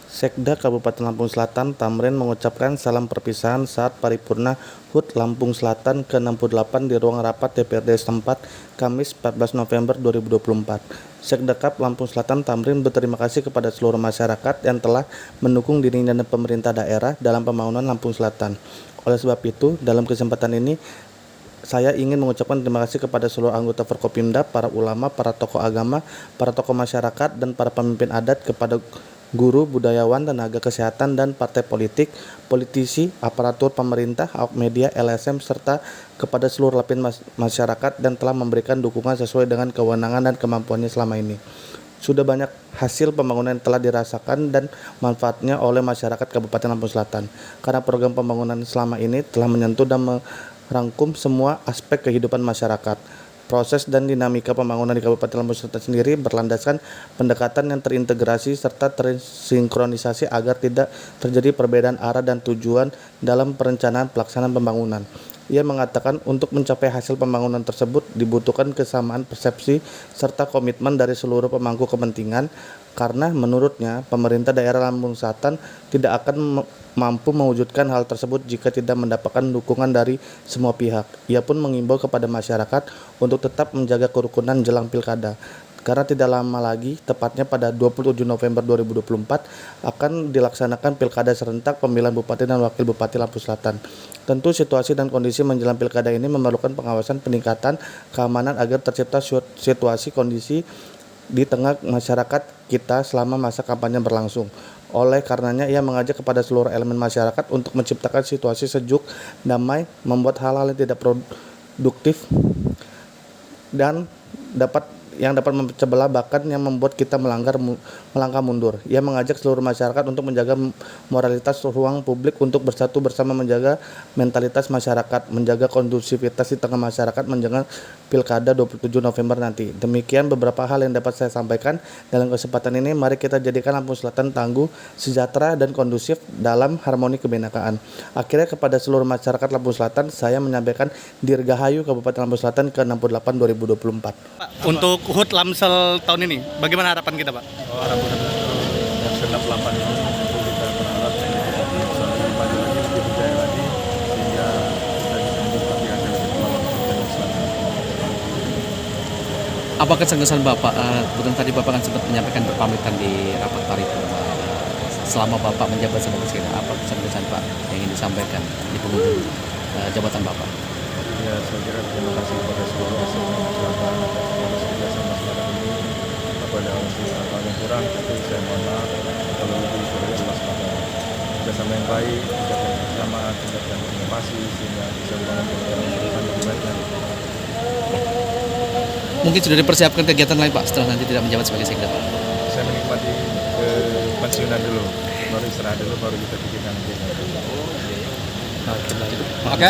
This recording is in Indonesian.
Sekda Kabupaten Lampung Selatan Tamrin mengucapkan salam perpisahan saat paripurna HUT Lampung Selatan ke-68 di ruang rapat DPRD setempat Kamis 14 November 2024. Sekda Kap Lampung Selatan Tamrin berterima kasih kepada seluruh masyarakat yang telah mendukung dirinya dan pemerintah daerah dalam pembangunan Lampung Selatan. Oleh sebab itu, dalam kesempatan ini saya ingin mengucapkan terima kasih kepada seluruh anggota Forkopimda, para ulama, para tokoh agama, para tokoh masyarakat, dan para pemimpin adat, kepada guru, budayawan, tenaga kesehatan, dan partai politik, politisi, aparatur pemerintah, awak media, LSM, serta kepada seluruh lapisan masyarakat dan telah memberikan dukungan sesuai dengan kewenangan dan kemampuannya selama ini. Sudah banyak hasil pembangunan yang telah dirasakan dan manfaatnya oleh masyarakat Kabupaten Lampung Selatan, karena program pembangunan selama ini telah menyentuh dan merangkum semua aspek kehidupan masyarakat. Proses dan dinamika pembangunan di Kabupaten Lampung Selatan sendiri berlandaskan pendekatan yang terintegrasi serta tersinkronisasi agar tidak terjadi perbedaan arah dan tujuan dalam perencanaan pelaksanaan pembangunan. Ia mengatakan untuk mencapai hasil pembangunan tersebut dibutuhkan kesamaan persepsi serta komitmen dari seluruh pemangku kepentingan, karena menurutnya pemerintah daerah Lampung Selatan tidak akan mampu mewujudkan hal tersebut jika tidak mendapatkan dukungan dari semua pihak. Ia pun mengimbau kepada masyarakat untuk tetap menjaga kerukunan jelang pilkada, karena tidak lama lagi, tepatnya pada 27 November 2024, akan dilaksanakan pilkada serentak pemilihan Bupati dan Wakil Bupati Lampung Selatan. Tentu situasi dan kondisi menjelang pilkada ini memerlukan pengawasan peningkatan keamanan agar tercipta situasi kondisi di tengah masyarakat kita selama masa kampanye berlangsung. Oleh karenanya, ia mengajak kepada seluruh elemen masyarakat untuk menciptakan situasi sejuk, damai, membuat hal-hal yang tidak produktif dan dapat memecah belah, bahkan yang membuat kita melangkah mundur. Ia mengajak seluruh masyarakat untuk menjaga moralitas ruang publik, untuk bersatu bersama menjaga mentalitas masyarakat, menjaga kondusivitas di tengah masyarakat menjelang pilkada 27 November nanti. Demikian beberapa hal yang dapat saya sampaikan dalam kesempatan ini. Mari kita jadikan Lampung Selatan tangguh, sejahtera, dan kondusif dalam harmoni kebinekaan. Akhirnya, kepada seluruh masyarakat Lampung Selatan, saya menyampaikan Dirgahayu Kabupaten Lampung Selatan ke-68 2024. Untuk HUT Lamsel tahun ini, bagaimana harapan kita, Pak? Harapan yang ke-68 ini tentu kita berharap lebih maju lagi, lebih berjaya lagi, sehingga kita bisa menikmati hasil kemajuan Lampung Selatan. Apa kesan Bapak? Kebetulan tadi Bapak kan sempat menyampaikan berpamitan di rapat paripurna. Selama Bapak menjabat sebagai Sekda, apa kesan Pak yang ingin disampaikan di penghujung jabatan Bapak? Ya, saya kira terima kasih kepada seluruh masyarakat atas kerjasama masyarakat ini. Apabila hal yang kurang, tentu saya mohon maaf. Kalau lebih dari Allah SWT, kerjasama yang baik, tingkatkan kebersamaan, tingkatkan inovasi, sehingga bisa membangun yang lebih baik lagi. Mungkin sudah dipersiapkan kegiatan lain Pak setelah nanti tidak menjabat sebagai Sekda, Pak? Saya menikmati pensiunan dulu, baru istirahat dulu, baru kita pikirkan. Oke.